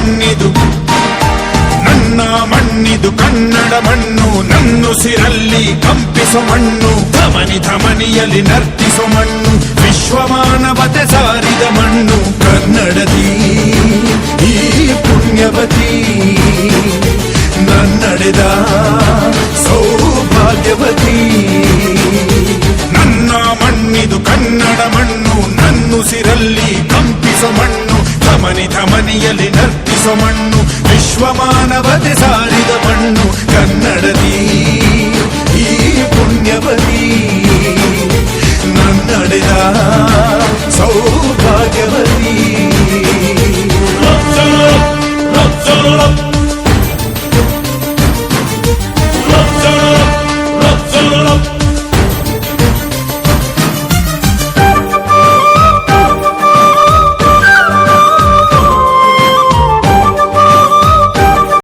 ಮಣ್ಣಿದು ನನ್ನ ಮಣ್ಣಿದು ಕನ್ನಡ ಮಣ್ಣು ನನ್ನುಸಿರಲ್ಲಿ ಕಂಪಿಸೋ ಮಣ್ಣು ಧಮನಿ ಧಮನಿಯಲ್ಲಿ ನರ್ತಿಸೋ ಮಣ್ಣು ವಿಶ್ವಮಾನವತೆ ಸಾರಿದ ಮಣ್ಣು ಕನ್ನಡದಿ ಈ ಪುಣ್ಯವತಿ ನನ್ನಡೆದ ಸೌಭಾಗ್ಯವತಿ ನನ್ನ ಮಣ್ಣಿದು ಕನ್ನಡ ಮಣ್ಣು ನನ್ನುಸಿರಲ್ಲಿ ಕಂಪಿಸೋ ಮಣ್ಣು ಧಮನಿ ಧಮನಿಯಲ್ಲಿ ನರ್ತಿಸೋ ಮಣ್ಣು ವಿಶ್ವಮಾನವತೆ ಸಾರಿದ ಮಣ್ಣು ಕನ್ನಡದಿ ಈ ಪುಣ್ಯವತಿ ನನ್ನಡೆದ